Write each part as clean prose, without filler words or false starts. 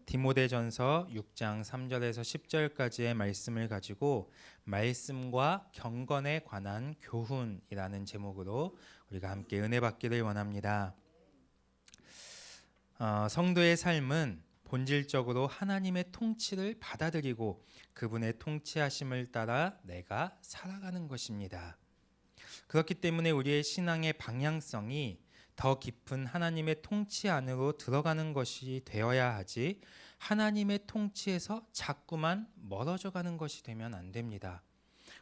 디모데전서 6장 3절에서 10절까지의 말씀을 가지고 말씀과 경건에 관한 교훈이라는 제목으로 우리가 함께 은혜 받기를 원합니다. 성도의 삶은 본질적으로 하나님의 통치를 받아들이고 그분의 통치하심을 따라 내가 살아가는 것입니다. 그렇기 때문에 우리의 신앙의 방향성이 더 깊은 하나님의 통치 안으로 들어가는 것이 되어야 하지, 하나님의 통치에서 자꾸만 멀어져 가는 것이 되면 안 됩니다.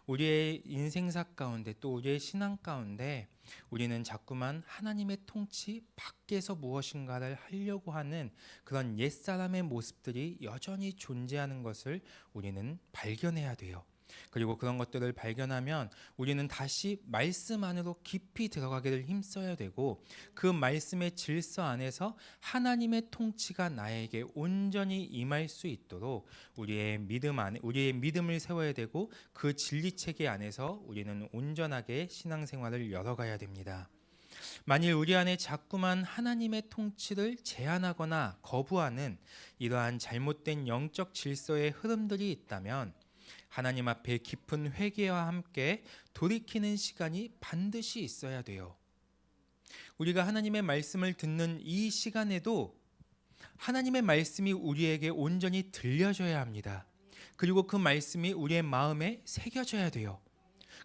우리의 인생사 가운데 또 우리의 신앙 가운데 우리는 자꾸만 하나님의 통치 밖에서 무엇인가를 하려고 하는 그런 옛사람의 모습들이 여전히 존재하는 것을 우리는 발견해야 돼요. 그리고 그런 것들을 발견하면 우리는 다시 말씀 안으로 깊이 들어가기를 힘써야 되고, 그 말씀의 질서 안에서 하나님의 통치가 나에게 온전히 임할 수 있도록 우리의 믿음을 세워야 되고, 그 진리체계 안에서 우리는 온전하게 신앙생활을 열어가야 됩니다. 만일 우리 안에 자꾸만 하나님의 통치를 제한하거나 거부하는 이러한 잘못된 영적 질서의 흐름들이 있다면 하나님 앞에 깊은 회개와 함께 돌이키는 시간이 반드시 있어야 돼요. 우리가 하나님의 말씀을 듣는 이 시간에도 하나님의 말씀이 우리에게 온전히 들려져야 합니다. 그리고 그 말씀이 우리의 마음에 새겨져야 돼요.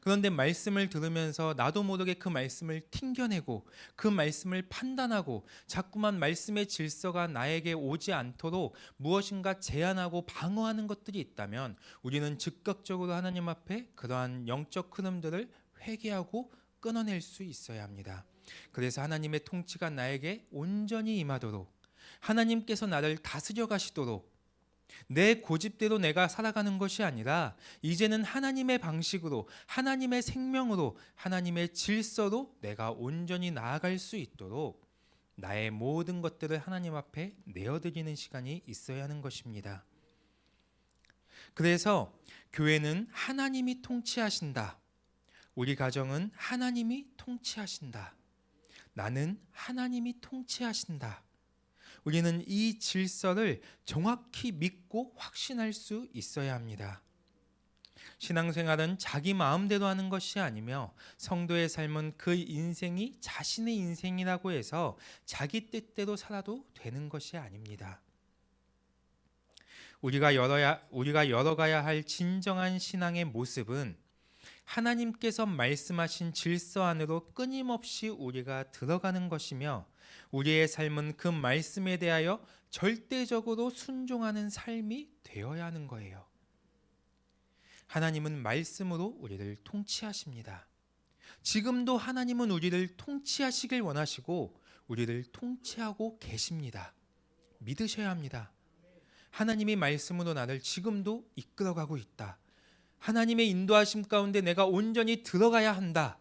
그런데 말씀을 들으면서 나도 모르게 그 말씀을 튕겨내고 그 말씀을 판단하고 자꾸만 말씀의 질서가 나에게 오지 않도록 무엇인가 제한하고 방어하는 것들이 있다면 우리는 즉각적으로 하나님 앞에 그러한 영적 흐름들을 회개하고 끊어낼 수 있어야 합니다. 그래서 하나님의 통치가 나에게 온전히 임하도록, 하나님께서 나를 다스려 가시도록, 내 고집대로 내가 살아가는 것이 아니라 이제는 하나님의 방식으로, 하나님의 생명으로, 하나님의 질서로 내가 온전히 나아갈 수 있도록 나의 모든 것들을 하나님 앞에 내어드리는 시간이 있어야 하는 것입니다. 그래서 교회는 하나님이 통치하신다. 우리 가정은 하나님이 통치하신다. 나는 하나님이 통치하신다. 우리는 이 질서를 정확히 믿고 확신할 수 있어야 합니다. 신앙생활은 자기 마음대로 하는 것이 아니며, 성도의 삶은 그 인생이 자신의 인생이라고 해서 자기 뜻대로 살아도 되는 것이 아닙니다. 우리가 열어가야 할 진정한 신앙의 모습은 하나님께서 말씀하신 질서 안으로 끊임없이 우리가 들어가는 것이며, 우리의 삶은 그 말씀에 대하여 절대적으로 순종하는 삶이 되어야 하는 거예요. 하나님은 말씀으로 우리를 통치하십니다. 지금도 하나님은 우리를 통치하시길 원하시고 우리를 통치하고 계십니다. 믿으셔야 합니다. 하나님이 말씀으로 나를 지금도 이끌어가고 있다. 하나님의 인도하심 가운데 내가 온전히 들어가야 한다.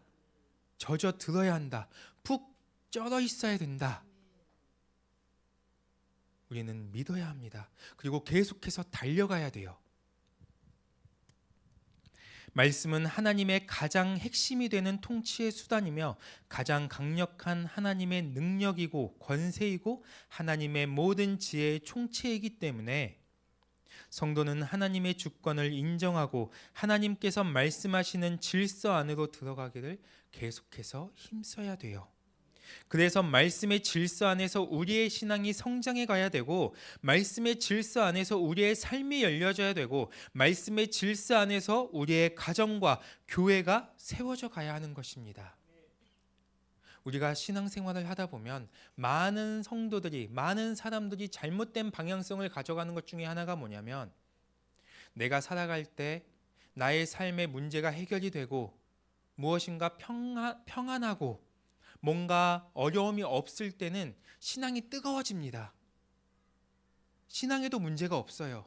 젖어 들어야 한다. 푹 쩔어 있어야 된다. 우리는 믿어야 합니다. 그리고 계속해서 달려가야 돼요. 말씀은 하나님의 가장 핵심이 되는 통치의 수단이며 가장 강력한 하나님의 능력이고 권세이고 하나님의 모든 지혜의 총체이기 때문에 성도는 하나님의 주권을 인정하고 하나님께서 말씀하시는 질서 안으로 들어가기를 계속해서 힘써야 돼요. 그래서 말씀의 질서 안에서 우리의 신앙이 성장해 가야 되고, 말씀의 질서 안에서 우리의 삶이 열려져야 되고, 말씀의 질서 안에서 우리의 가정과 교회가 세워져 가야 하는 것입니다. 우리가 신앙생활을 하다 보면 많은 성도들이, 많은 사람들이 잘못된 방향성을 가져가는 것 중에 하나가 뭐냐면, 내가 살아갈 때 나의 삶의 문제가 해결이 되고 무엇인가 평안하고 뭔가 어려움이 없을 때는 신앙이 뜨거워집니다. 신앙에도 문제가 없어요.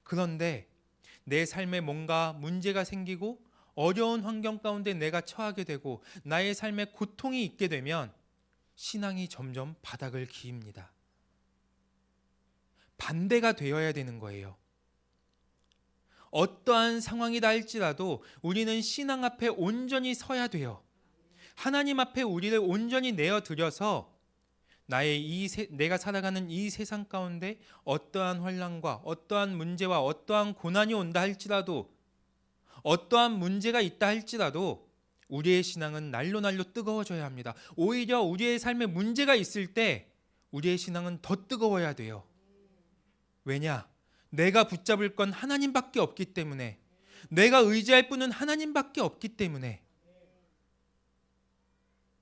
그런데 내 삶에 뭔가 문제가 생기고 어려운 환경 가운데 내가 처하게 되고 나의 삶에 고통이 있게 되면 신앙이 점점 바닥을 기입니다. 반대가 되어야 되는 거예요. 어떠한 상황이다 할지라도 우리는 신앙 앞에 온전히 서야 돼요. 하나님 앞에 우리를 온전히 내어드려서 내가 살아가는 이 세상 가운데 어떠한 환난과 어떠한 문제와 어떠한 고난이 온다 할지라도, 어떠한 문제가 있다 할지라도 우리의 신앙은 날로 날로 뜨거워져야 합니다. 오히려 우리의 삶에 문제가 있을 때 우리의 신앙은 더 뜨거워야 돼요. 왜냐? 내가 붙잡을 건 하나님밖에 없기 때문에, 내가 의지할 분은 하나님밖에 없기 때문에,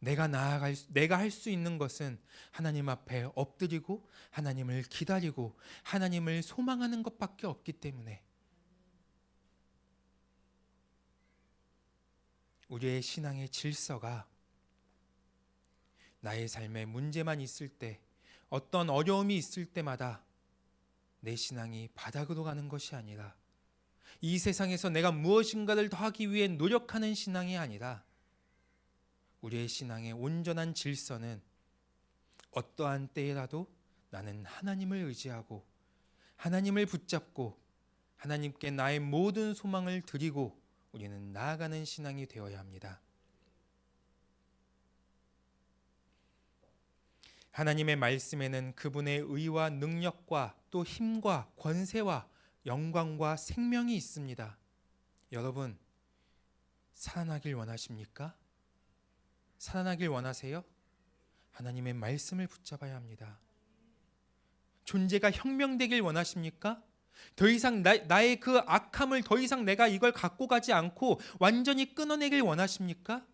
내가 할 수 있는 것은 하나님 앞에 엎드리고 하나님을 기다리고 하나님을 소망하는 것밖에 없기 때문에, 우리의 신앙의 질서가 나의 삶에 문제만 있을 때, 어떤 어려움이 있을 때마다 내 신앙이 바닥으로 가는 것이 아니라, 이 세상에서 내가 무엇인가를 더 하기 위해 노력하는 신앙이 아니라, 우리의 신앙의 온전한 질서는 어떠한 때라도 나는 하나님을 의지하고 하나님을 붙잡고 하나님께 나의 모든 소망을 드리고 우리는 나아가는 신앙이 되어야 합니다. 하나님의 말씀에는 그분의 의와 능력과 또 힘과 권세와 영광과 생명이 있습니다. 여러분, 살아나길 원하십니까? 살아나길 원하세요? 하나님의 말씀을 붙잡아야 합니다. 존재가 혁명되길 원하십니까? 더 이상 나의 그 악함을 더 이상 내가 이걸 갖고 가지 않고 완전히 끊어내길 원하십니까?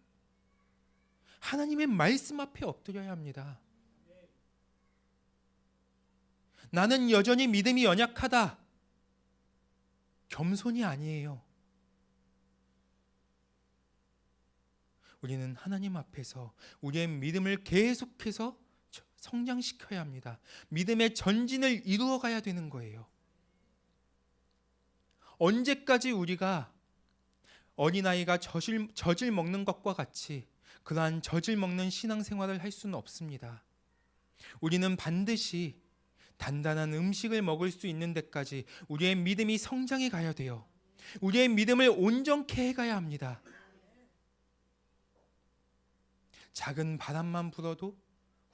하나님의 말씀 앞에 엎드려야 합니다. 나는 여전히 믿음이 연약하다. 겸손이 아니에요. 우리는 하나님 앞에서 우리의 믿음을 계속해서 성장시켜야 합니다. 믿음의 전진을 이루어 가야 되는 거예요. 언제까지 우리가 어린아이가 젖을 먹는 것과 같이 그러한 젖을 먹는 신앙생활을 할 수는 없습니다. 우리는 반드시 단단한 음식을 먹을 수 있는 데까지 우리의 믿음이 성장해 가야 돼요. 우리의 믿음을 온전케 해가야 합니다. 작은 바람만 불어도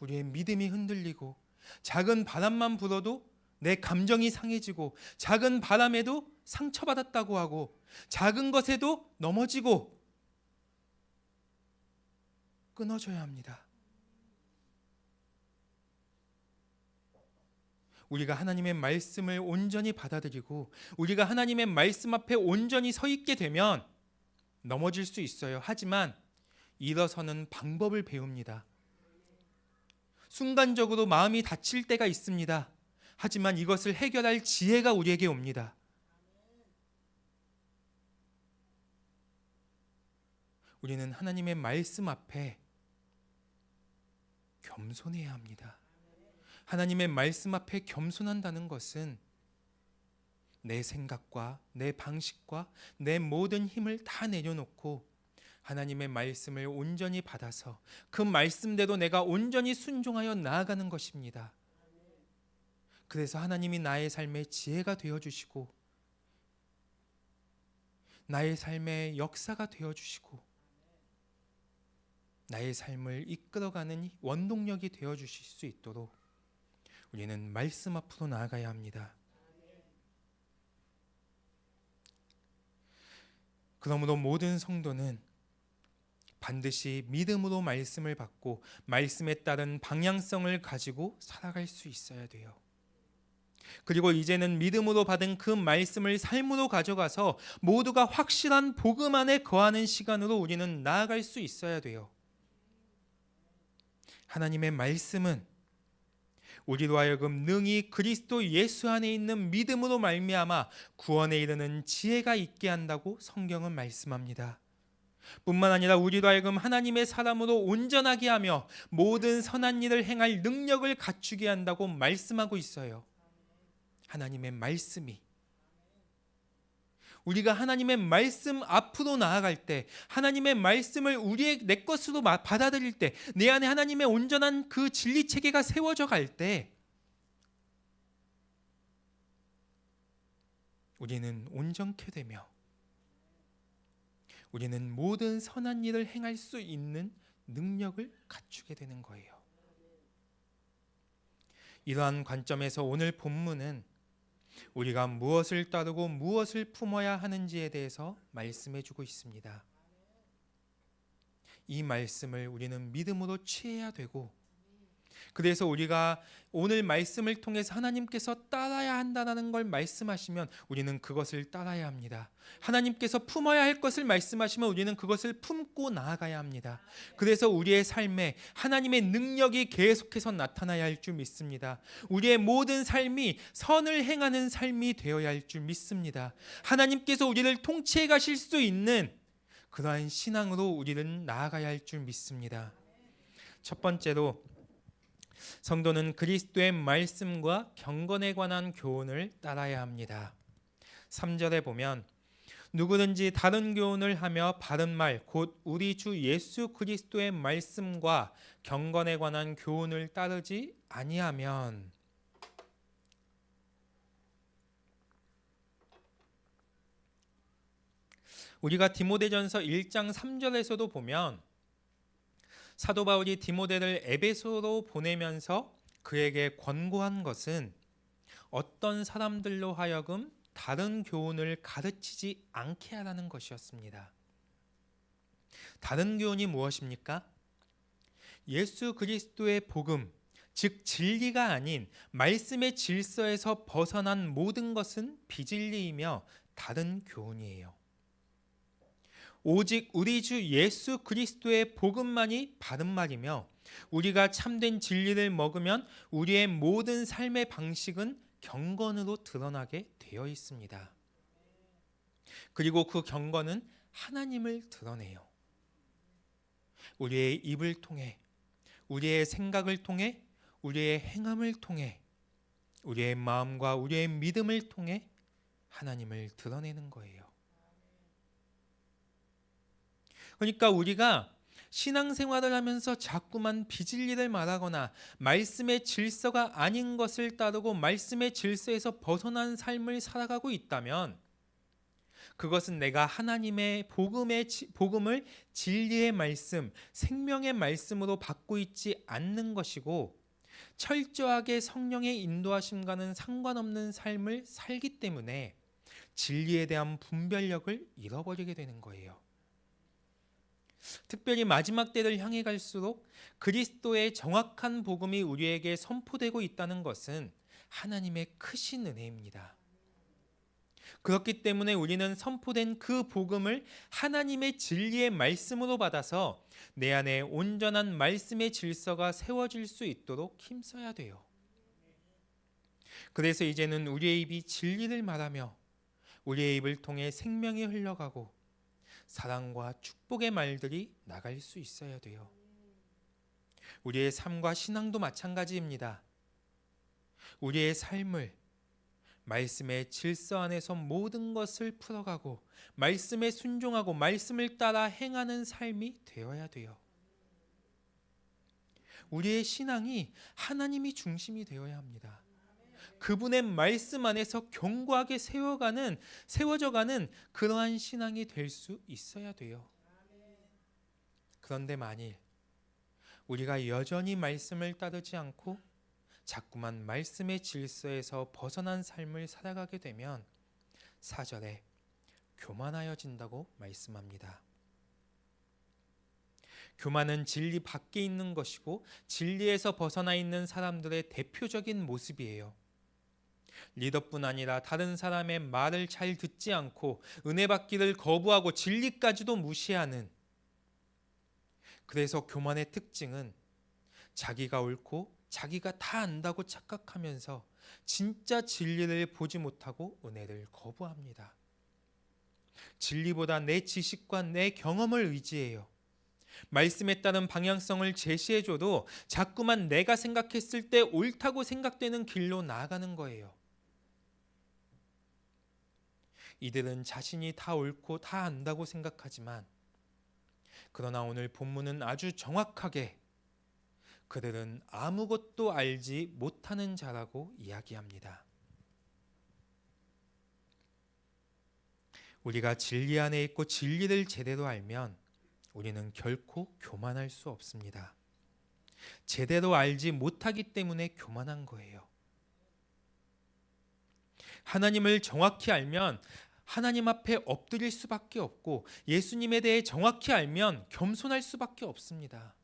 우리의 믿음이 흔들리고, 작은 바람만 불어도 내 감정이 상해지고, 작은 바람에도 상처받았다고 하고, 작은 것에도 넘어지고 끊어져야 합니다. 우리가 하나님의 말씀을 온전히 받아들이고 우리가 하나님의 말씀 앞에 온전히 서 있게 되면 넘어질 수 있어요. 하지만 일어서는 방법을 배웁니다. 순간적으로 마음이 다칠 때가 있습니다. 하지만 이것을 해결할 지혜가 우리에게 옵니다. 우리는 하나님의 말씀 앞에 겸손해야 합니다. 하나님의 말씀 앞에 겸손한다는 것은 내 생각과 내 방식과 내 모든 힘을 다 내려놓고 하나님의 말씀을 온전히 받아서 그 말씀대로 내가 온전히 순종하여 나아가는 것입니다. 그래서 하나님이 나의 삶의 지혜가 되어주시고 나의 삶의 역사가 되어주시고 나의 삶을 이끌어가는 원동력이 되어주실 수 있도록 우리는 말씀 앞으로 나아가야 합니다. 그러므로 모든 성도는 반드시 믿음으로 말씀을 받고 말씀에 따른 방향성을 가지고 살아갈 수 있어야 돼요. 그리고 이제는 믿음으로 받은 그 말씀을 삶으로 가져가서 모두가 확실한 복음 안에 거하는 시간으로 우리는 나아갈 수 있어야 돼요. 하나님의 말씀은 우리로 하여금 능히 그리스도 예수 안에 있는 믿음으로 말미암아 구원에 이르는 지혜가 있게 한다고 성경은 말씀합니다. 뿐만 아니라 우리로 하여금 하나님의 사람으로 온전하게 하며 모든 선한 일을 행할 능력을 갖추게 한다고 말씀하고 있어요. 하나님의 말씀이 우리가 하나님의 말씀 앞으로 나아갈 때, 하나님의 말씀을 내 것으로 받아들일 때, 내 안에 하나님의 온전한 그 진리 체계가 세워져 갈 때 우리는 온전케 되며 우리는 모든 선한 일을 행할 수 있는 능력을 갖추게 되는 거예요. 이러한 관점에서 오늘 본문은 우리가 무엇을 따르고 무엇을 품어야 하는지에 대해서 말씀해 주고 있습니다. 이 말씀을 우리는 믿음으로 취해야 되고, 그래서 우리가 오늘 말씀을 통해서 하나님께서 따라야 한다는 걸 말씀하시면 우리는 그것을 따라야 합니다. 하나님께서 품어야 할 것을 말씀하시면 우리는 그것을 품고 나아가야 합니다. 그래서 우리의 삶에 하나님의 능력이 계속해서 나타나야 할 줄 믿습니다. 우리의 모든 삶이 선을 행하는 삶이 되어야 할 줄 믿습니다. 하나님께서 우리를 통치해 가실 수 있는 그러한 신앙으로 우리는 나아가야 할 줄 믿습니다. 첫 번째로, 성도는 그리스도의 말씀과 경건에 관한 교훈을 따라야 합니다. 3절에 보면 누구든지 다른 교훈을 하며 바른 말 곧 우리 주 예수 그리스도의 말씀과 경건에 관한 교훈을 따르지 아니하면, 우리가 디모데전서 1장 3절에서도 보면 사도 바울이 디모데를 에베소로 보내면서 그에게 권고한 것은 어떤 사람들로 하여금 다른 교훈을 가르치지 않게 하라는 것이었습니다. 다른 교훈이 무엇입니까? 예수 그리스도의 복음, 즉 진리가 아닌 말씀의 질서에서 벗어난 모든 것은 비진리이며 다른 교훈이에요. 오직 우리 주 예수 그리스도의 복음만이 바른 말이며, 우리가 참된 진리를 먹으면 우리의 모든 삶의 방식은 경건으로 드러나게 되어 있습니다. 그리고 그 경건은 하나님을 드러내요. 우리의 입을 통해, 우리의 생각을 통해, 우리의 행함을 통해, 우리의 마음과 우리의 믿음을 통해 하나님을 드러내는 거예요. 그러니까 우리가 신앙생활을 하면서 자꾸만 비진리를 말하거나 말씀의 질서가 아닌 것을 따르고 말씀의 질서에서 벗어난 삶을 살아가고 있다면, 그것은 내가 하나님의 복음을 진리의 말씀, 생명의 말씀으로 받고 있지 않는 것이고, 철저하게 성령의 인도하심과는 상관없는 삶을 살기 때문에 진리에 대한 분별력을 잃어버리게 되는 거예요. 특별히 마지막 때를 향해 갈수록 그리스도의 정확한 복음이 우리에게 선포되고 있다는 것은 하나님의 크신 은혜입니다. 그렇기 때문에 우리는 선포된 그 복음을 하나님의 진리의 말씀으로 받아서 내 안에 온전한 말씀의 질서가 세워질 수 있도록 힘써야 돼요. 그래서 이제는 우리의 입이 진리를 말하며 우리의 입을 통해 생명이 흘러가고 사랑과 축복의 말들이 나갈 수 있어야 돼요. 우리의 삶과 신앙도 마찬가지입니다. 우리의 삶을 말씀의 질서 안에서 모든 것을 풀어가고 말씀에 순종하고 말씀을 따라 행하는 삶이 되어야 돼요. 우리의 신앙이 하나님이 중심이 되어야 합니다. 그분의 말씀 안에서 견고하게 세워져가는 그러한 신앙이 될 수 있어야 돼요. 그런데 만일 우리가 여전히 말씀을 따르지 않고 자꾸만 말씀의 질서에서 벗어난 삶을 살아가게 되면 4절에 교만하여진다고 말씀합니다. 교만은 진리 밖에 있는 것이고 진리에서 벗어나 있는 사람들의 대표적인 모습이에요. 리더뿐 아니라 다른 사람의 말을 잘 듣지 않고 은혜 받기를 거부하고 진리까지도 무시하는, 그래서 교만의 특징은 자기가 옳고 자기가 다 안다고 착각하면서 진짜 진리를 보지 못하고 은혜를 거부합니다. 진리보다 내 지식과 내 경험을 의지해요. 말씀에 따른 방향성을 제시해줘도 자꾸만 내가 생각했을 때 옳다고 생각되는 길로 나아가는 거예요. 이들은 자신이 다 옳고 다 안다고 생각하지만, 그러나 오늘 본문은 아주 정확하게 그들은 아무것도 알지 못하는 자라고 이야기합니다. 우리가 진리 안에 있고 진리를 제대로 알면 우리는 결코 교만할 수 없습니다. 제대로 알지 못하기 때문에 교만한 거예요. 하나님을 정확히 알면 하나님 앞에 엎드릴 수밖에 없고 예수님에 대해 정확히 알면 겸손할 수밖에 없습니다.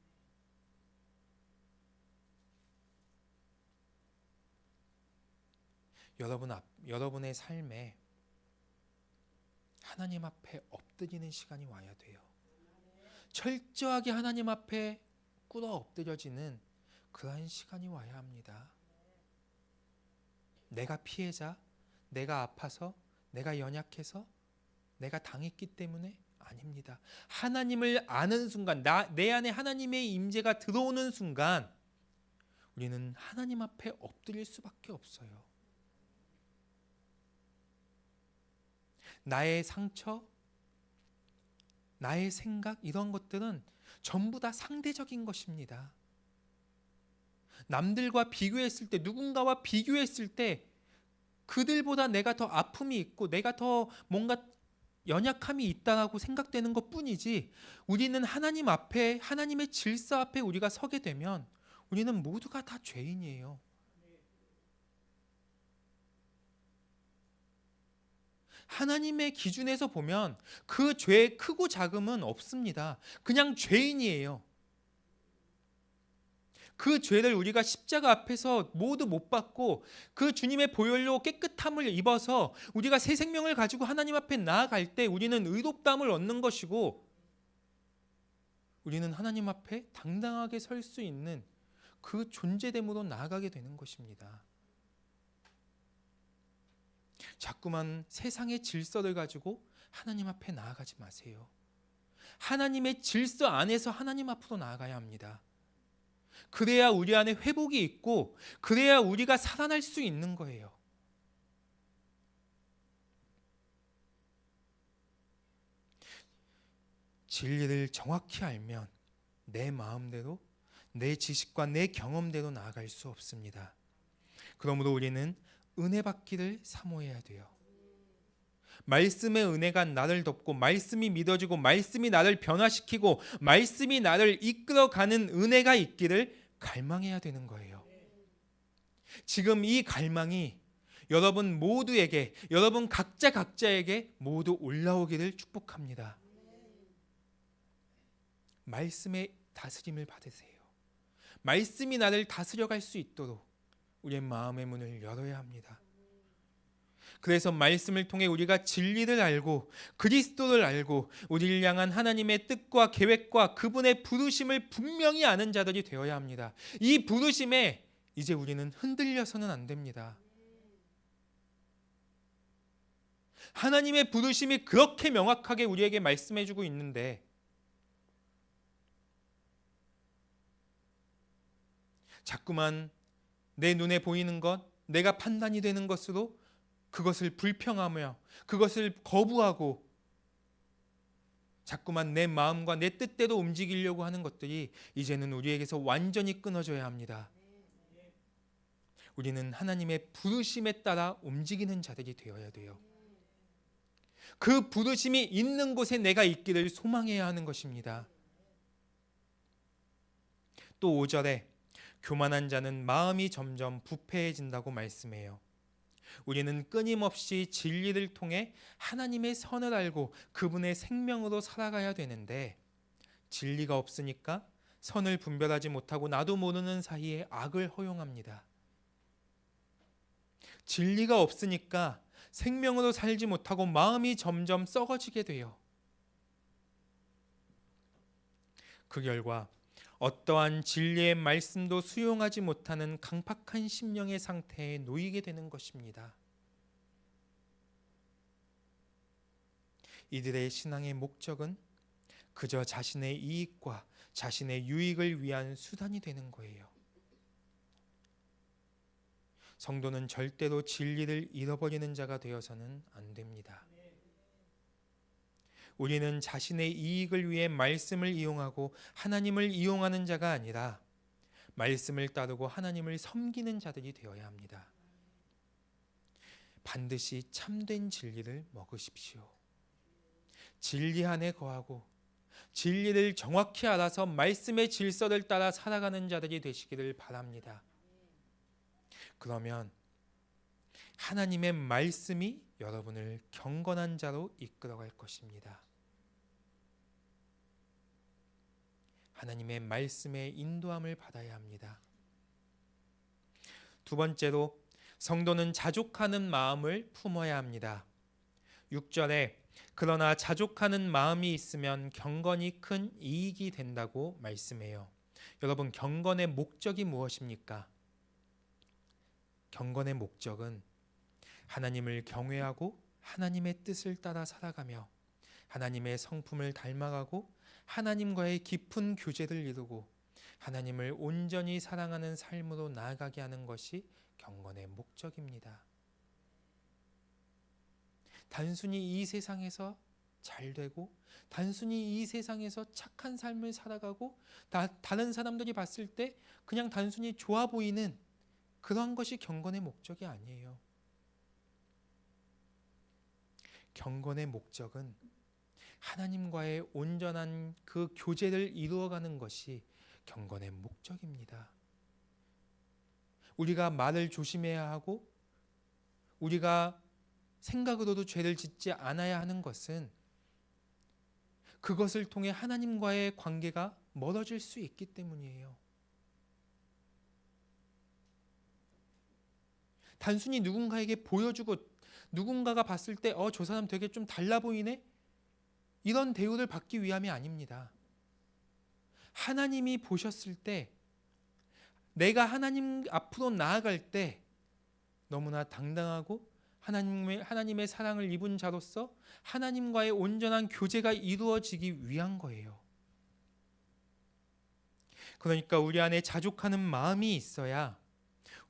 여러분의 삶에 하나님 앞에 엎드리는 시간이 와야 돼요. 철저하게 하나님 앞에 꿇어 엎드려지는 그러한 시간이 와야 합니다. 내가 피해자, 내가 아파서, 내가 연약해서, 내가 당했기 때문에 아닙니다. 하나님을 아는 순간, 내 안에 하나님의 임재가 들어오는 순간 우리는 하나님 앞에 엎드릴 수밖에 없어요. 나의 상처, 나의 생각 이런 것들은 전부 다 상대적인 것입니다. 남들과 비교했을 때, 누군가와 비교했을 때 그들보다 내가 더 아픔이 있고 내가 더 뭔가 연약함이 있다라고 생각되는 것뿐이지, 우리는 하나님 앞에, 하나님의 질서 앞에 우리가 서게 되면 우리는 모두가 다 죄인이에요. 하나님의 기준에서 보면 그 죄의 크고 작음은 없습니다. 그냥 죄인이에요. 그 죄를 우리가 십자가 앞에서 모두 못 받고 그 주님의 보혈로 깨끗함을 입어서 우리가 새 생명을 가지고 하나님 앞에 나아갈 때 우리는 의롭다함을 얻는 것이고, 우리는 하나님 앞에 당당하게 설 수 있는 그 존재됨으로 나아가게 되는 것입니다. 자꾸만 세상의 질서를 가지고 하나님 앞에 나아가지 마세요. 하나님의 질서 안에서 하나님 앞으로 나아가야 합니다. 그래야 우리 안에 회복이 있고 그래야 우리가 살아날 수 있는 거예요. 진리를 정확히 알면 내 마음대로, 내 지식과 내 경험대로 나아갈 수 없습니다. 그러므로 우리는 은혜 받기를 사모해야 돼요. 말씀의 은혜가 나를 덮고 말씀이 믿어지고 말씀이 나를 변화시키고 말씀이 나를 이끌어가는 은혜가 있기를 갈망해야 되는 거예요. 지금 이 갈망이 여러분 모두에게, 여러분 각자에게 모두 올라오기를 축복합니다. 말씀의 다스림을 받으세요. 말씀이 나를 다스려갈 수 있도록 우리의 마음의 문을 열어야 합니다. 그래서 말씀을 통해 우리가 진리를 알고 그리스도를 알고 우리를 향한 하나님의 뜻과 계획과 그분의 부르심을 분명히 아는 자들이 되어야 합니다. 이 부르심에 이제 우리는 흔들려서는 안 됩니다. 하나님의 부르심이 그렇게 명확하게 우리에게 말씀해주고 있는데 자꾸만 내 눈에 보이는 것, 내가 판단이 되는 것으로 그것을 불평하며 그것을 거부하고 자꾸만 내 마음과 내 뜻대로 움직이려고 하는 것들이 이제는 우리에게서 완전히 끊어져야 합니다. 우리는 하나님의 부르심에 따라 움직이는 자들이 되어야 돼요. 그 부르심이 있는 곳에 내가 있기를 소망해야 하는 것입니다. 또 5절에 교만한 자는 마음이 점점 부패해진다고 말씀해요. 우리는 끊임없이 진리를 통해 하나님의 선을 알고 그분의 생명으로 살아가야 되는데 진리가 없으니까 선을 분별하지 못하고 나도 모르는 사이에 악을 허용합니다. 진리가 없으니까 생명으로 살지 못하고 마음이 점점 썩어지게 돼요. 그 결과 어떠한 진리의 말씀도 수용하지 못하는 강팍한 심령의 상태에 놓이게 되는 것입니다. 이들의 신앙의 목적은 그저 자신의 이익과 자신의 유익을 위한 수단이 되는 거예요. 성도는 절대로 진리를 잃어버리는 자가 되어서는 안 됩니다. 우리는 자신의 이익을 위해 말씀을 이용하고 하나님을 이용하는 자가 아니라 말씀을 따르고 하나님을 섬기는 자들이 되어야 합니다. 반드시 참된 진리를 먹으십시오. 진리 안에 거하고 진리를 정확히 알아서 말씀의 질서를 따라 살아가는 자들이 되시기를 바랍니다. 그러면 하나님의 말씀이 여러분을 경건한 자로 이끌어갈 것입니다. 하나님의 말씀의 인도함을 받아야 합니다. 두 번째로 성도는 자족하는 마음을 품어야 합니다. 6절에 그러나 자족하는 마음이 있으면 경건이 큰 이익이 된다고 말씀해요. 여러분, 경건의 목적이 무엇입니까? 경건의 목적은 하나님을 경외하고 하나님의 뜻을 따라 살아가며 하나님의 성품을 닮아가고 하나님과의 깊은 교제를 이루고 하나님을 온전히 사랑하는 삶으로 나아가게 하는 것이 경건의 목적입니다. 단순히 이 세상에서 잘 되고 단순히 이 세상에서 착한 삶을 살아가고 다른 사람들이 봤을 때 그냥 단순히 좋아 보이는 그런 것이 경건의 목적이 아니에요. 경건의 목적은 하나님과의 온전한 그 교제를 이루어가는 것이 경건의 목적입니다. 우리가 말을 조심해야 하고 우리가 생각으로도 죄를 짓지 않아야 하는 것은 그것을 통해 하나님과의 관계가 멀어질 수 있기 때문이에요. 단순히 누군가에게 보여주고 누군가가 봤을 때 저 사람 되게 좀 달라 보이네? 이런 대우를 받기 위함이 아닙니다. 하나님이 보셨을 때 내가 하나님 앞으로 나아갈 때 너무나 당당하고 하나님의 사랑을 입은 자로서 하나님과의 온전한 교제가 이루어지기 위한 거예요. 그러니까 우리 안에 자족하는 마음이 있어야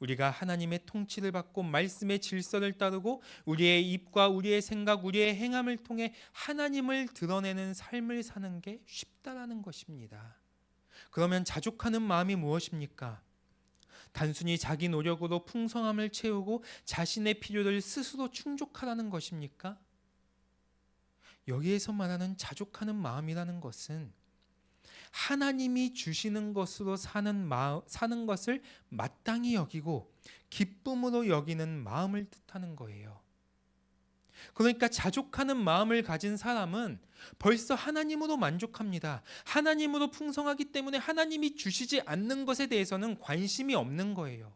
우리가 하나님의 통치를 받고 말씀의 질서를 따르고 우리의 입과 우리의 생각, 우리의 행함을 통해 하나님을 드러내는 삶을 사는 게 쉽다라는 것입니다. 그러면 자족하는 마음이 무엇입니까? 단순히 자기 노력으로 풍성함을 채우고 자신의 필요를 스스로 충족하라는 것입니까? 여기에서 말하는 자족하는 마음이라는 것은 하나님이 주시는 것으로 사는 것을 마땅히 여기고 기쁨으로 여기는 마음을 뜻하는 거예요. 그러니까 자족하는 마음을 가진 사람은 벌써 하나님으로 만족합니다. 하나님으로 풍성하기 때문에 하나님이 주시지 않는 것에 대해서는 관심이 없는 거예요.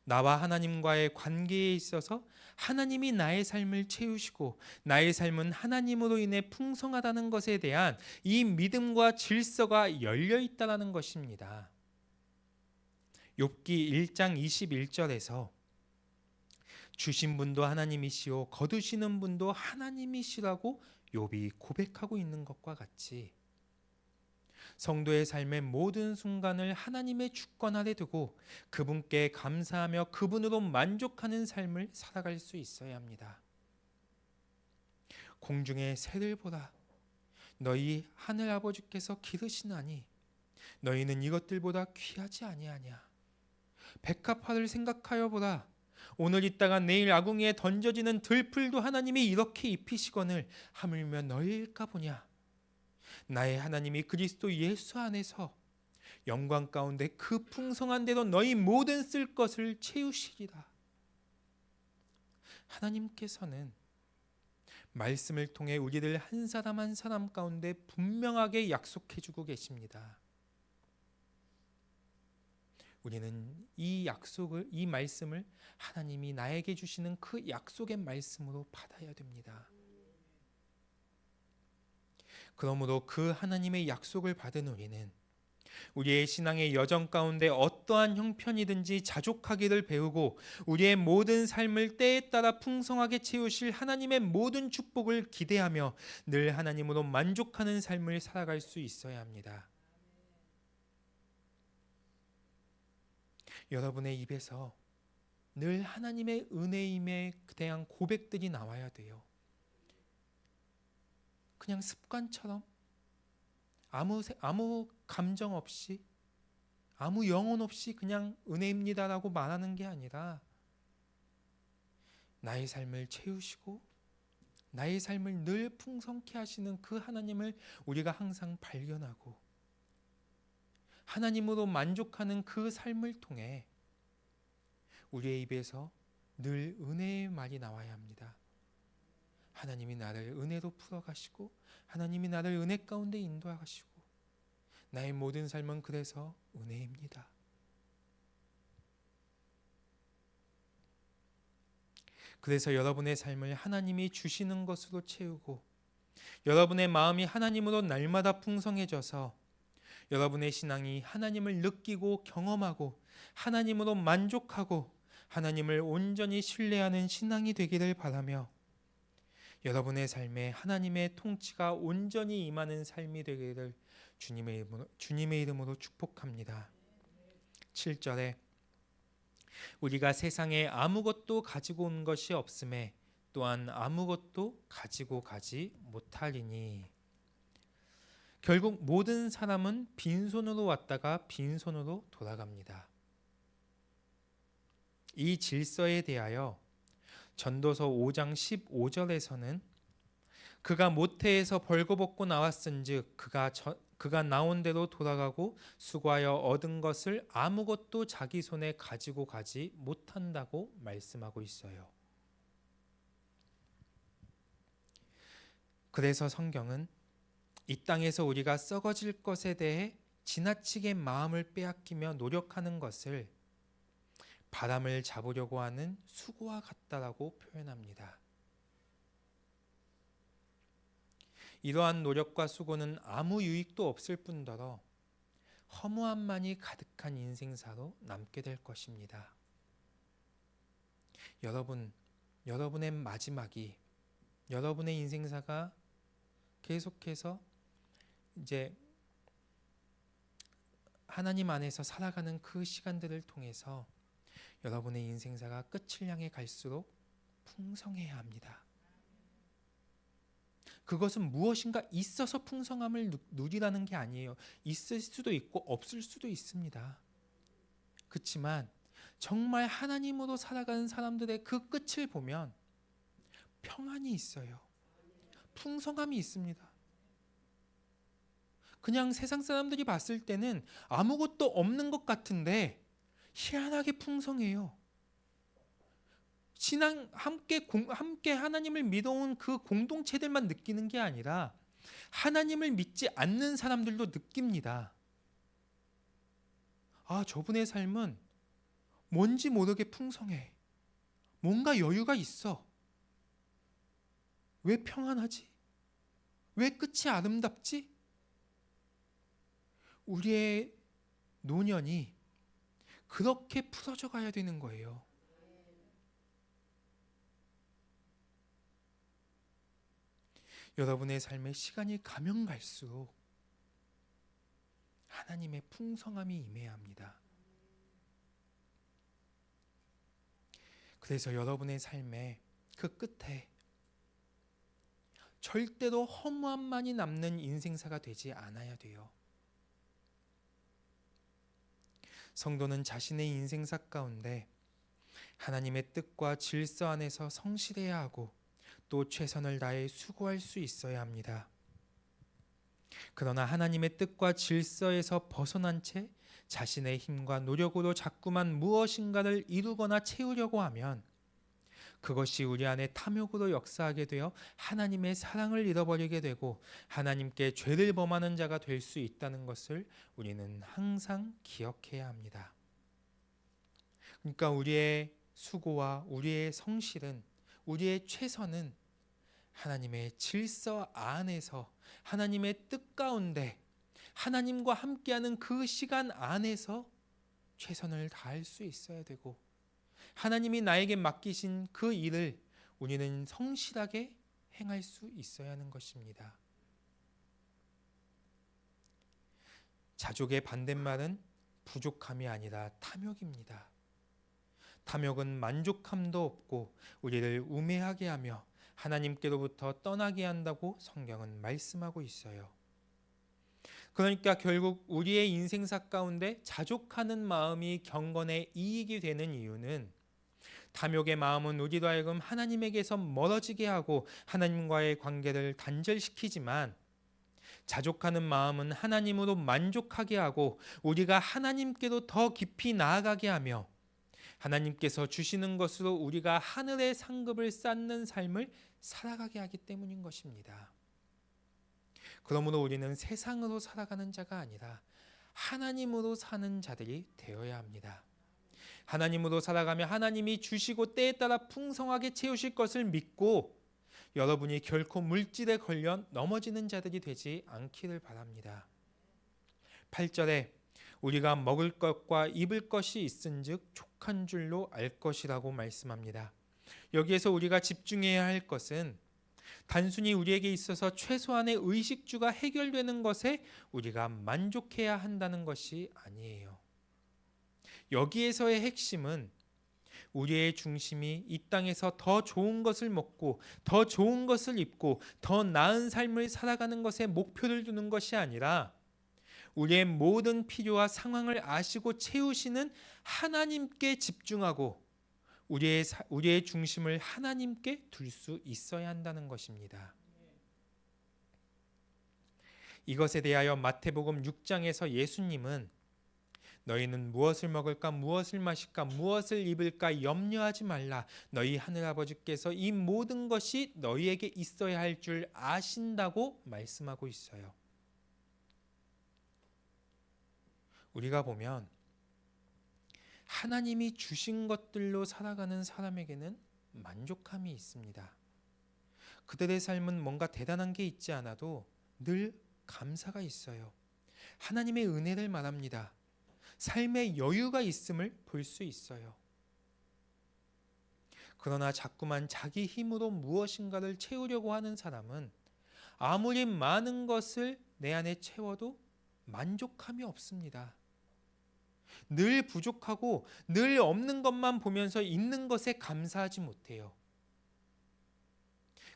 나와 하나님과의 관계에 있어서 하나님이 나의 삶을 채우시고 나의 삶은 하나님으로 인해 풍성하다는 것에 대한 이 믿음과 질서가 열려 있다는 것입니다. 욥기 1장 21절에서 주신 분도 하나님이시오 거두시는 분도 하나님이시라고 욥이 고백하고 있는 것과 같이 성도의 삶의 모든 순간을 하나님의 주권 아래 두고 그분께 감사하며 그분으로 만족하는 삶을 살아갈 수 있어야 합니다. 공중의 새를 보라. 너희 하늘 아버지께서 기르시나니 너희는 이것들보다 귀하지 아니하냐. 백합화를 생각하여 보라. 오늘 있다가 내일 아궁이에 던져지는 들풀도 하나님이 이렇게 입히시거늘 하물며 너희일까 보냐. 나의 하나님이 그리스도 예수 안에서 영광 가운데 그 풍성한 대로 너희 모든 쓸 것을 채우시리라. 하나님께서는 말씀을 통해 우리를 한 사람 한 사람 가운데 분명하게 약속해 주고 계십니다. 우리는 이 약속을, 이 말씀을 하나님이 나에게 주시는 그 약속의 말씀으로 받아야 됩니다. 그러므로 그 하나님의 약속을 받은 우리는 우리의 신앙의 여정 가운데 어떠한 형편이든지 자족하기를 배우고 우리의 모든 삶을 때에 따라 풍성하게 채우실 하나님의 모든 축복을 기대하며 늘 하나님으로 만족하는 삶을 살아갈 수 있어야 합니다. 여러분의 입에서 늘 하나님의 은혜임에 대한 고백들이 나와야 돼요. 그냥 습관처럼 아무 감정 없이 아무 영혼 없이 그냥 은혜입니다라고 말하는 게 아니라 나의 삶을 채우시고 나의 삶을 늘 풍성케 하시는 그 하나님을 우리가 항상 발견하고 하나님으로 만족하는 그 삶을 통해 우리의 입에서 늘 은혜의 말이 나와야 합니다. 하나님이 나를 은혜로 풀어가시고 하나님이 나를 은혜 가운데 인도하시고 나의 모든 삶은 그래서 은혜입니다. 그래서 여러분의 삶을 하나님이 주시는 것으로 채우고 여러분의 마음이 하나님으로 날마다 풍성해져서 여러분의 신앙이 하나님을 느끼고 경험하고 하나님으로 만족하고 하나님을 온전히 신뢰하는 신앙이 되기를 바라며 여러분의 삶에 하나님의 통치가 온전히 임하는 삶이 되기를 주님의 이름으로 축복합니다. 7절에 우리가 세상에 아무것도 가지고 온 것이 없음에 또한 아무것도 가지고 가지 못하리니 결국 모든 사람은 빈손으로 왔다가 빈손으로 돌아갑니다. 이 질서에 대하여 전도서 5장 15절에서는 그가 모태에서 벌거벗고 나왔은즉 그가 나온 대로 돌아가고 수고하여 얻은 것을 아무것도 자기 손에 가지고 가지 못한다고 말씀하고 있어요. 그래서 성경은 이 땅에서 우리가 썩어질 것에 대해 지나치게 마음을 빼앗기며 노력하는 것을 바람을 잡으려고 하는 수고와 같다라고 표현합니다. 이러한 노력과 수고는 아무 유익도 없을 뿐더러 허무함만이 가득한 인생사로 남게 될 것입니다. 여러분의 마지막이 여러분의 인생사가 계속해서 이제 하나님 안에서 살아가는 그 시간들을 통해서 여러분의 인생사가 끝을 향해 갈수록 풍성해야 합니다. 그것은 무엇인가 있어서 풍성함을 누리라는 게 아니에요. 있을 수도 있고 없을 수도 있습니다. 그렇지만 정말 하나님으로 살아가는 사람들의 그 끝을 보면 평안이 있어요. 풍성함이 있습니다. 그냥 세상 사람들이 봤을 때는 아무것도 없는 것 같은데 희한하게 풍성해요. 신앙 함께 하나님을 믿어온 그 공동체들만 느끼는 게 아니라 하나님을 믿지 않는 사람들도 느낍니다. 아, 저분의 삶은 뭔지 모르게 풍성해. 뭔가 여유가 있어. 왜 평안하지? 왜 끝이 아름답지? 우리의 노년이 그렇게 풀어져 가야 되는 거예요. 여러분의 삶에 시간이 가면 갈수록 하나님의 풍성함이 임해야 합니다. 그래서 여러분의 삶의 그 끝에 절대로 허무함만이 남는 인생사가 되지 않아야 돼요. 성도는 자신의 인생사 가운데 하나님의 뜻과 질서 안에서 성실해야 하고 또 최선을 다해 수고할 수 있어야 합니다. 그러나 하나님의 뜻과 질서에서 벗어난 채 자신의 힘과 노력으로 자꾸만 무엇인가를 이루거나 채우려고 하면 그것이 우리 안에 탐욕으로 역사하게 되어 하나님의 사랑을 잃어버리게 되고 하나님께 죄를 범하는 자가 될 수 있다는 것을 우리는 항상 기억해야 합니다. 그러니까 우리의 수고와 우리의 성실은, 우리의 최선은 하나님의 질서 안에서, 하나님의 뜻 가운데, 하나님과 함께하는 그 시간 안에서 최선을 다할 수 있어야 되고, 하나님이 나에게 맡기신 그 일을 우리는 성실하게 행할 수 있어야 하는 것입니다. 자족의 반대말은 부족함이 아니라 탐욕입니다. 탐욕은 만족함도 없고 우리를 우매하게 하며 하나님께로부터 떠나게 한다고 성경은 말씀하고 있어요. 그러니까 결국 우리의 인생사 가운데 자족하는 마음이 경건의 이익이 되는 이유는 탐욕의 마음은 우리로 하여금 하나님에게서 멀어지게 하고 하나님과의 관계를 단절시키지만, 자족하는 마음은 하나님으로 만족하게 하고 우리가 하나님께로 더 깊이 나아가게 하며 하나님께서 주시는 것으로 우리가 하늘의 상급을 쌓는 삶을 살아가게 하기 때문인 것입니다. 그러므로 우리는 세상으로 살아가는 자가 아니라 하나님으로 사는 자들이 되어야 합니다. 하나님으로 살아가며 하나님이 주시고 때에 따라 풍성하게 채우실 것을 믿고 여러분이 결코 물질에 걸려 넘어지는 자들이 되지 않기를 바랍니다. 8절에 우리가 먹을 것과 입을 것이 있은즉 족한 줄로 알 것이라고 말씀합니다. 여기에서 우리가 집중해야 할 것은 단순히 우리에게 있어서 최소한의 의식주가 해결되는 것에 우리가 만족해야 한다는 것이 아니에요. 여기에서의 핵심은 우리의 중심이 이 땅에서 더 좋은 것을 먹고 더 좋은 것을 입고 더 나은 삶을 살아가는 것에 목표를 두는 것이 아니라 우리의 모든 필요와 상황을 아시고 채우시는 하나님께 집중하고 우리의 중심을 하나님께 둘 수 있어야 한다는 것입니다. 이것에 대하여 마태복음 6장에서 예수님은 너희는 무엇을 먹을까 무엇을 마실까 무엇을 입을까 염려하지 말라. 너희 하늘아버지께서 이 모든 것이 너희에게 있어야 할 줄 아신다고 말씀하고 있어요. 우리가 보면 하나님이 주신 것들로 살아가는 사람에게는 만족함이 있습니다. 그들의 삶은 뭔가 대단한 게 있지 않아도 늘 감사가 있어요. 하나님의 은혜를 말합니다. 삶의 여유가 있음을 볼 수 있어요. 그러나 자꾸만 자기 힘으로 무엇인가를 채우려고 하는 사람은 아무리 많은 것을 내 안에 채워도 만족함이 없습니다. 늘 부족하고 늘 없는 것만 보면서 있는 것에 감사하지 못해요.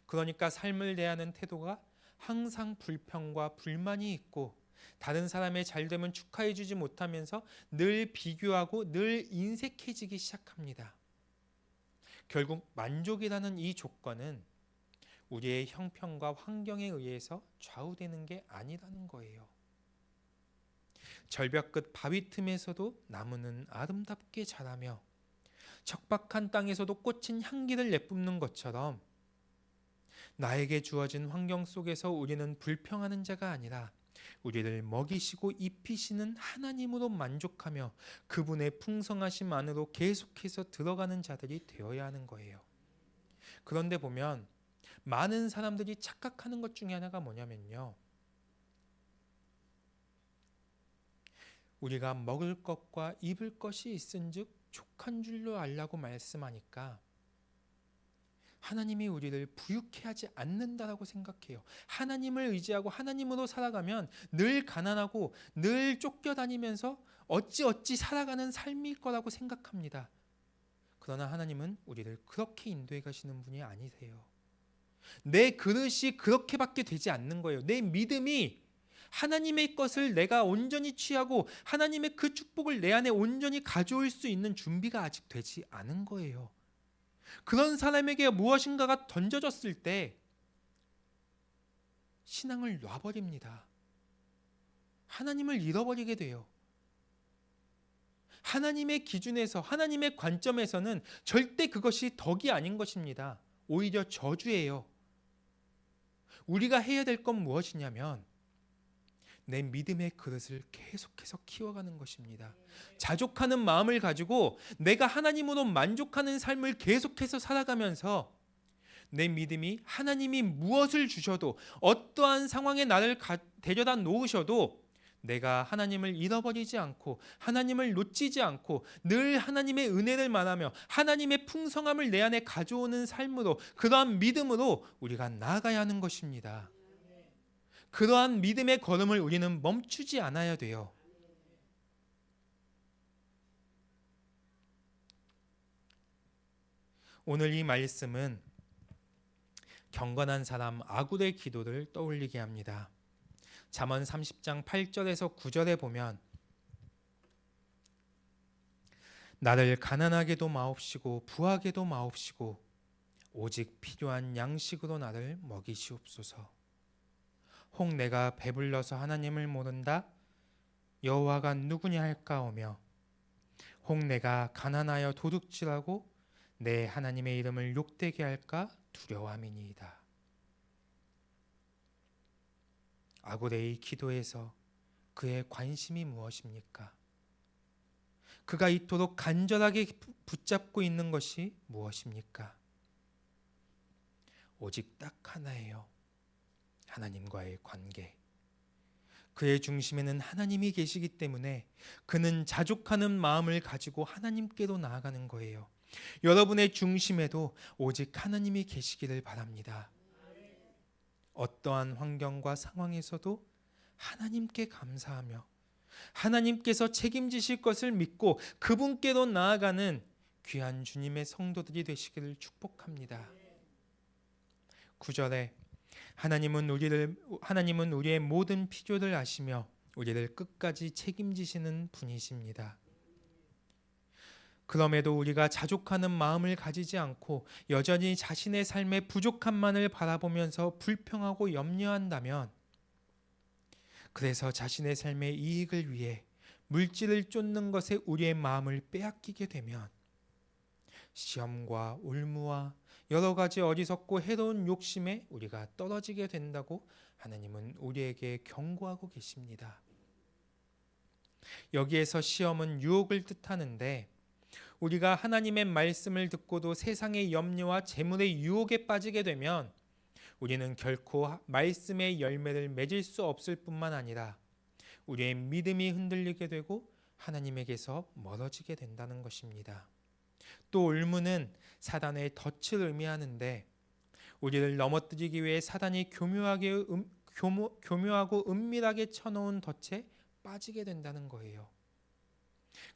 그러니까 삶을 대하는 태도가 항상 불평과 불만이 있고 다른 사람의 잘되면 축하해 주지 못하면서 늘 비교하고 늘 인색해지기 시작합니다. 결국 만족이라는 이 조건은 우리의 형편과 환경에 의해서 좌우되는 게 아니라는 거예요. 절벽 끝 바위 틈에서도 나무는 아름답게 자라며 척박한 땅에서도 꽃은 향기를 내뿜는 것처럼 나에게 주어진 환경 속에서 우리는 불평하는 자가 아니라 우리를 먹이시고 입히시는 하나님으로 만족하며 그분의 풍성하심 안으로 계속해서 들어가는 자들이 되어야 하는 거예요. 그런데 보면 많은 사람들이 착각하는 것 중에 하나가 뭐냐면요, 우리가 먹을 것과 입을 것이 있은즉 족한 줄로 알라고 말씀하니까 하나님이 우리를 부유케 하지 않는다라고 생각해요. 하나님을 의지하고 하나님으로 살아가면 늘 가난하고 늘 쫓겨다니면서 어찌 살아가는 삶일 거라고 생각합니다. 그러나 하나님은 우리를 그렇게 인도해 가시는 분이 아니세요. 내 그릇이 그렇게밖에 되지 않는 거예요. 내 믿음이 하나님의 것을 내가 온전히 취하고 하나님의 그 축복을 내 안에 온전히 가져올 수 있는 준비가 아직 되지 않은 거예요. 그런 사람에게 무엇인가가 던져졌을 때 신앙을 놔버립니다. 하나님을 잃어버리게 돼요. 하나님의 기준에서, 하나님의 관점에서는 절대 그것이 덕이 아닌 것입니다. 오히려 저주예요. 우리가 해야 될 건 무엇이냐면 내 믿음의 그릇을 계속해서 키워가는 것입니다. 자족하는 마음을 가지고 내가 하나님으로 만족하는 삶을 계속해서 살아가면서 내 믿음이 하나님이 무엇을 주셔도 어떠한 상황에 나를 데려다 놓으셔도 내가 하나님을 잃어버리지 않고 하나님을 놓치지 않고 늘 하나님의 은혜를 말하며 하나님의 풍성함을 내 안에 가져오는 삶으로, 그러한 믿음으로 우리가 나아가야 하는 것입니다. 그러한 믿음의 걸음을 우리는 멈추지 않아야 돼요. 오늘 이 말씀은 경건한 사람 아굴의 기도를 떠올리게 합니다. 잠언 30장 8절에서 9절에 보면 나를 가난하게도 마옵시고 부하게도 마옵시고 오직 필요한 양식으로 나를 먹이시옵소서. 혹 내가 배불러서 하나님을 모른다 여호와가 누구냐 할까오며 혹 내가 가난하여 도둑질하고 내 하나님의 이름을 욕되게 할까 두려워함이니이다. 아고레의 기도에서 그의 관심이 무엇입니까? 그가 이토록 간절하게 붙잡고 있는 것이 무엇입니까? 오직 딱 하나예요. 하나님과의 관계. 그의 중심에는 하나님이 계시기 때문에 그는 자족하는 마음을 가지고 하나님께로 나아가는 거예요. 여러분의 중심에도 오직 하나님이 계시기를 바랍니다. 어떠한 환경과 상황에서도 하나님께 감사하며 하나님께서 책임지실 것을 믿고 그분께로 나아가는 귀한 주님의 성도들이 되시기를 축복합니다. 9절에 하나님은 우리의 모든 필요를 아시며 우리를 끝까지 책임지시는 분이십니다. 그럼에도 우리가 자족하는 마음을 가지지 않고 여전히 자신의 삶의 부족함만을 바라보면서 불평하고 염려한다면, 그래서 자신의 삶의 이익을 위해 물질을 쫓는 것에 우리의 마음을 빼앗기게 되면 시험과 올무와 여러 가지 어리석고 해로운 욕심에 우리가 떨어지게 된다고 하나님은 우리에게 경고하고 계십니다. 여기에서 시험은 유혹을 뜻하는데, 우리가 하나님의 말씀을 듣고도 세상의 염려와 재물의 유혹에 빠지게 되면 우리는 결코 말씀의 열매를 맺을 수 없을 뿐만 아니라 우리의 믿음이 흔들리게 되고 하나님에게서 멀어지게 된다는 것입니다. 또 올무는 사단의 덫을 의미하는데, 우리를 넘어뜨리기 위해 사단이 교묘하고 은밀하게 쳐놓은 덫에 빠지게 된다는 거예요.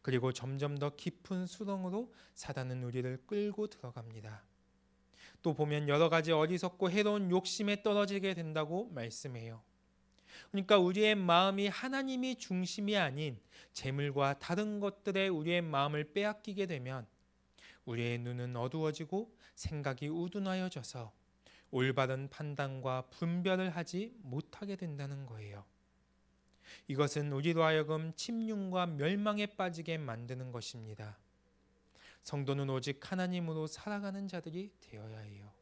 그리고 점점 더 깊은 수렁으로 사단은 우리를 끌고 들어갑니다. 또 보면 여러 가지 어리석고 해로운 욕심에 떨어지게 된다고 말씀해요. 그러니까 우리의 마음이 하나님이 중심이 아닌 재물과 다른 것들에 우리의 마음을 빼앗기게 되면 우리의 눈은 어두워지고 생각이 우둔하여져서 올바른 판단과 분별을 하지 못하게 된다는 거예요. 이것은 우리로 하여금 침륜과 멸망에 빠지게 만드는 것입니다. 성도는 오직 하나님으로 살아가는 자들이 되어야 해요.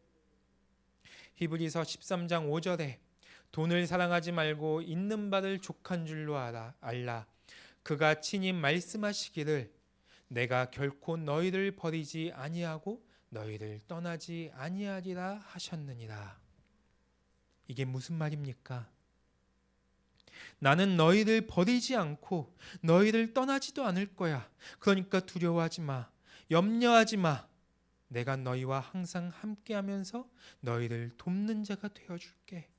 히브리서 13장 5절에 돈을 사랑하지 말고 있는 바를 족한 줄로 알라. 그가 친히 말씀하시기를 내가 결코 너희를 버리지 아니하고 너희를 떠나지 아니하리라 하셨느니라. 이게 무슨 말입니까? 나는 너희를 버리지 않고 너희를 떠나지도 않을 거야. 그러니까 두려워하지 마. 염려하지 마. 내가 너희와 항상 함께하면서 너희를 돕는 자가 되어줄게.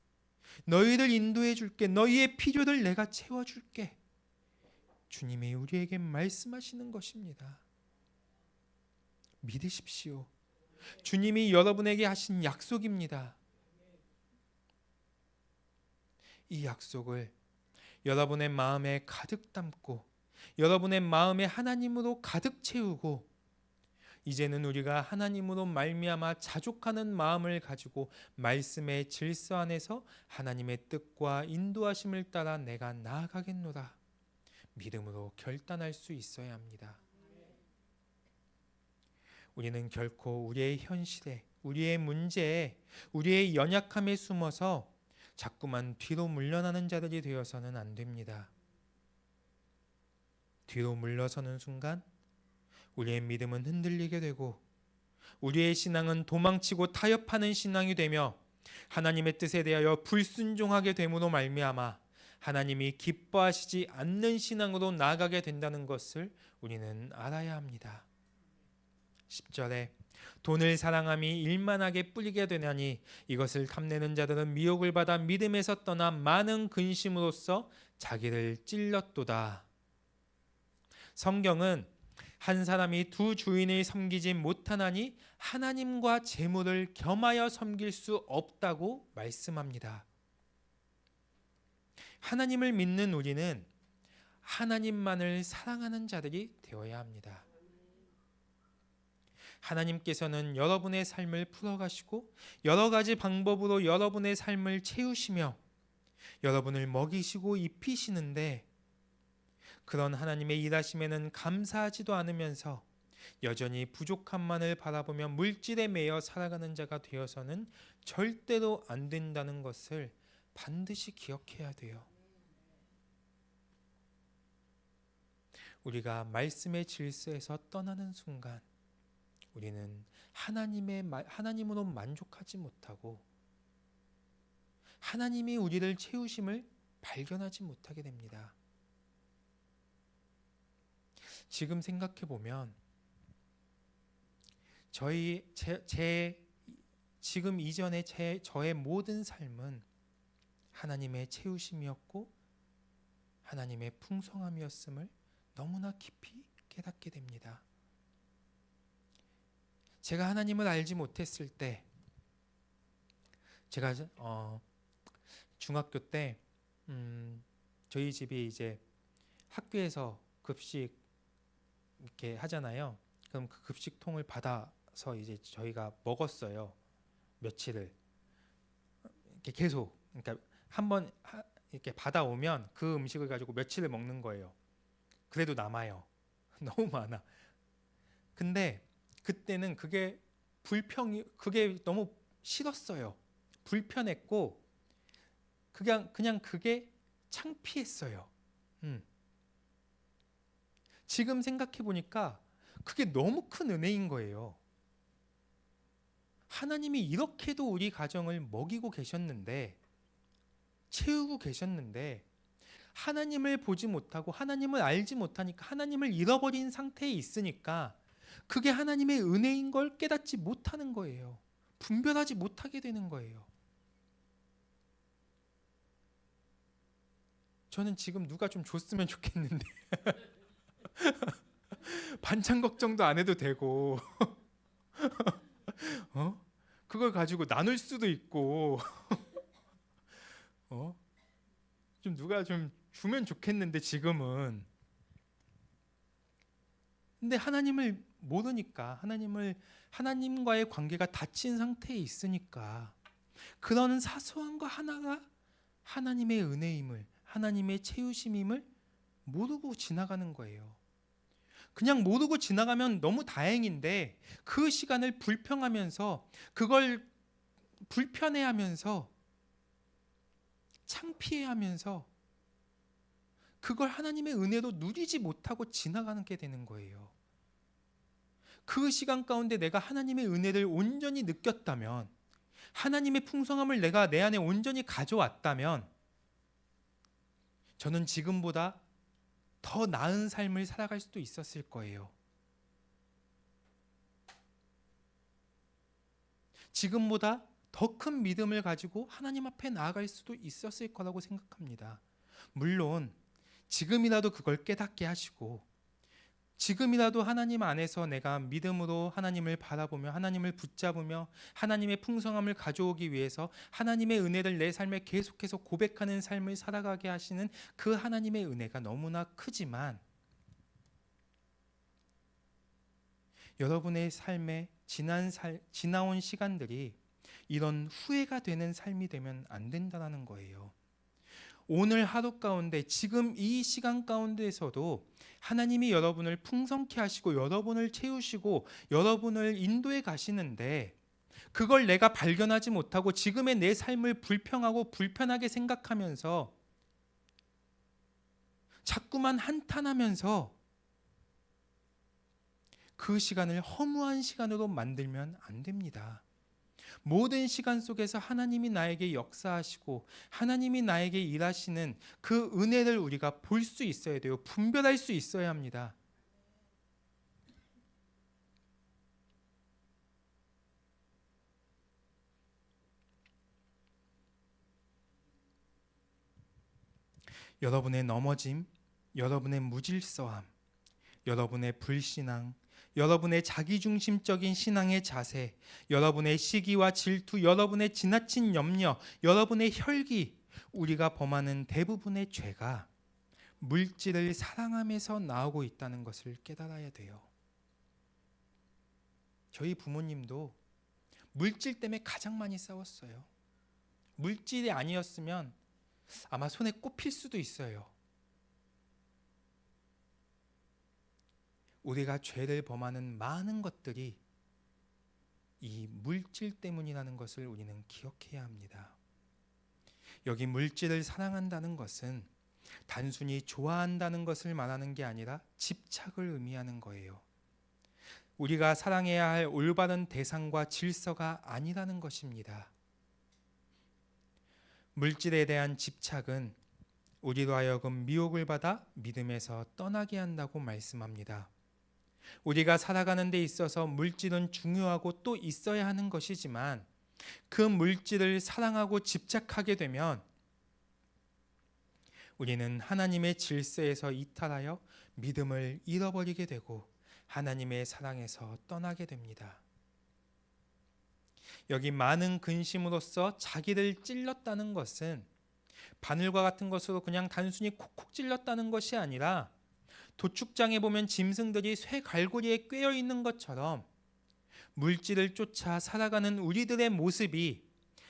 너희를 인도해줄게. 너희의 필요를 내가 채워줄게. 주님이 우리에게 말씀하시는 것입니다. 믿으십시오. 주님이 여러분에게 하신 약속입니다. 이 약속을 여러분의 마음에 가득 담고 여러분의 마음에 하나님으로 가득 채우고, 이제는 우리가 하나님으로 말미암아 자족하는 마음을 가지고 말씀의 질서 안에서 하나님의 뜻과 인도하심을 따라 내가 나아가겠노라 믿음으로 결단할 수 있어야 합니다. 우리는 결코 우리의 현실에, 우리의 문제에, 우리의 연약함에 숨어서 자꾸만 뒤로 물러나는 자들이 되어서는 안 됩니다. 뒤로 물러서는 순간 우리의 믿음은 흔들리게 되고 우리의 신앙은 도망치고 타협하는 신앙이 되며 하나님의 뜻에 대하여 불순종하게 됨으로 말미암아 하나님이 기뻐하시지 않는 신앙으로 나아가게 된다는 것을 우리는 알아야 합니다. 10절에 돈을 사랑함이 일만하게 뿌리게 되나니 이것을 탐내는 자들은 미혹을 받아 믿음에서 떠나 많은 근심으로써 자기를 찔렀도다. 성경은 한 사람이 두 주인을 섬기지 못하나니 하나님과 재물을 겸하여 섬길 수 없다고 말씀합니다. 하나님을 믿는 우리는 하나님만을 사랑하는 자들이 되어야 합니다. 하나님께서는 여러분의 삶을 풀어가시고 여러 가지 방법으로 여러분의 삶을 채우시며 여러분을 먹이시고 입히시는데, 그런 하나님의 일하심에는 감사하지도 않으면서 여전히 부족함만을 바라보며 물질에 매여 살아가는 자가 되어서는 절대로 안 된다는 것을 반드시 기억해야 돼요. 우리가 말씀의 질서에서 떠나는 순간 우리는 하나님으로 만족하지 못하고 하나님이 우리를 채우심을 발견하지 못하게 됩니다. 지금 생각해 보면 지금 이전에 저의 모든 삶은 하나님의 채우심이었고 하나님의 풍성함이었음을 너무나 깊이 깨닫게 됩니다. 제가 하나님을 알지 못했을 때, 제가 중학교 때 저희 집이 이제 학교에서 급식 이렇게 하잖아요. 그럼 그 급식통을 받아서 이제 저희가 먹었어요. 며칠을 이렇게 계속, 그러니까 한번 이렇게 받아오면 그 음식을 가지고 며칠을 먹는 거예요. 그래도 남아요. 너무 많아. 근데 그때는 그게 너무 싫었어요. 불편했고 그냥 그게 창피했어요. 지금 생각해 보니까 그게 너무 큰 은혜인 거예요. 하나님이 이렇게도 우리 가정을 먹이고 계셨는데, 채우고 계셨는데, 하나님을 보지 못하고 하나님을 알지 못하니까, 하나님을 잃어버린 상태에 있으니까 그게 하나님의 은혜인 걸 깨닫지 못하는 거예요. 분별하지 못하게 되는 거예요. 저는 지금 누가 좀 줬으면 좋겠는데 반찬 걱정도 안 해도 되고 그걸 가지고 나눌 수도 있고 좀 누가 좀 주면 좋겠는데 지금은. 근데 하나님을 모르니까, 하나님과의 관계가 닫힌 상태에 있으니까 그런 사소한 거 하나가 하나님의 은혜임을, 하나님의 채우심임을 모르고 지나가는 거예요. 그냥 모르고 지나가면 너무 다행인데, 그 시간을 불평하면서, 그걸 불편해하면서, 창피해하면서 그걸 하나님의 은혜로 누리지 못하고 지나가게 되는 거예요. 그 시간 가운데 내가 하나님의 은혜를 온전히 느꼈다면, 하나님의 풍성함을 내가 내 안에 온전히 가져왔다면, 저는 지금보다 더 나은 삶을 살아갈 수도 있었을 거예요. 지금보다 더 큰 믿음을 가지고 하나님 앞에 나아갈 수도 있었을 거라고 생각합니다. 물론 지금이라도 그걸 깨닫게 하시고, 지금이라도 하나님 안에서 내가 믿음으로 하나님을 바라보며 하나님을 붙잡으며 하나님의 풍성함을 가져오기 위해서 하나님의 은혜를 내 삶에 계속해서 고백하는 삶을 살아가게 하시는 그 하나님의 은혜가 너무나 크지만, 여러분의 삶에 지나온 시간들이 이런 후회가 되는 삶이 되면 안 된다는 거예요. 오늘 하루 가운데, 지금 이 시간 가운데에서도 하나님이 여러분을 풍성케 하시고 여러분을 채우시고 여러분을 인도해 가시는데, 그걸 내가 발견하지 못하고 지금의 내 삶을 불평하고 불편하게 생각하면서 자꾸만 한탄하면서 그 시간을 허무한 시간으로 만들면 안 됩니다. 모든 시간 속에서 하나님이 나에게 역사하시고 하나님이 나에게 일하시는 그 은혜를 우리가 볼 수 있어야 돼요. 분별할 수 있어야 합니다. 여러분의 넘어짐, 여러분의 무질서함, 여러분의 불신앙, 여러분의 자기중심적인 신앙의 자세, 여러분의 시기와 질투, 여러분의 지나친 염려, 여러분의 혈기, 우리가 범하는 대부분의 죄가 물질을 사랑하면서 나오고 있다는 것을 깨달아야 돼요. 저희 부모님도 물질 때문에 가장 많이 싸웠어요. 물질이 아니었으면 아마 손에 꼽힐 수도 있어요. 우리가 죄를 범하는 많은 것들이 이 물질 때문이라는 것을 우리는 기억해야 합니다. 여기 물질을 사랑한다는 것은 단순히 좋아한다는 것을 말하는 게 아니라 집착을 의미하는 거예요. 우리가 사랑해야 할 올바른 대상과 질서가 아니라는 것입니다. 물질에 대한 집착은 우리로 하여금 미혹을 받아 믿음에서 떠나게 한다고 말씀합니다. 우리가 살아가는 데 있어서 물질은 중요하고 또 있어야 하는 것이지만 그 물질을 사랑하고 집착하게 되면 우리는 하나님의 질서에서 이탈하여 믿음을 잃어버리게 되고 하나님의 사랑에서 떠나게 됩니다. 여기 많은 근심으로써 자기를 찔렀다는 것은 바늘과 같은 것으로 그냥 단순히 콕콕 찔렀다는 것이 아니라 도축장에 보면 짐승들이 쇠 갈고리에 꿰어 있는 것처럼 물질을 쫓아 살아가는 우리들의 모습이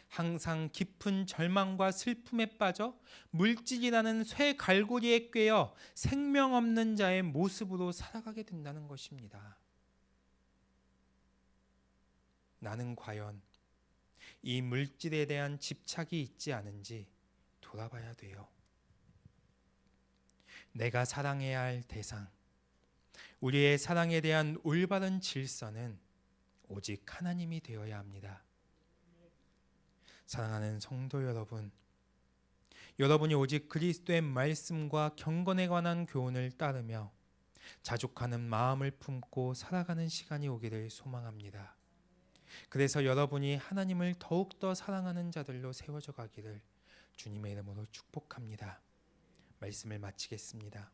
항상 깊은 절망과 슬픔에 빠져 물질이라는 쇠 갈고리에 꿰어 생명 없는 자의 모습으로 살아가게 된다는 것입니다. 나는 과연 이 물질에 대한 집착이 있지 않은지 돌아봐야 돼요. 내가 사랑해야 할 대상, 우리의 사랑에 대한 올바른 질서는 오직 하나님이 되어야 합니다. 사랑하는 성도 여러분, 여러분이 오직 그리스도의 말씀과 경건에 관한 교훈을 따르며 자족하는 마음을 품고 살아가는 시간이 오기를 소망합니다. 그래서 여러분이 하나님을 더욱더 사랑하는 자들로 세워져 가기를 주님의 이름으로 축복합니다. 말씀을 마치겠습니다.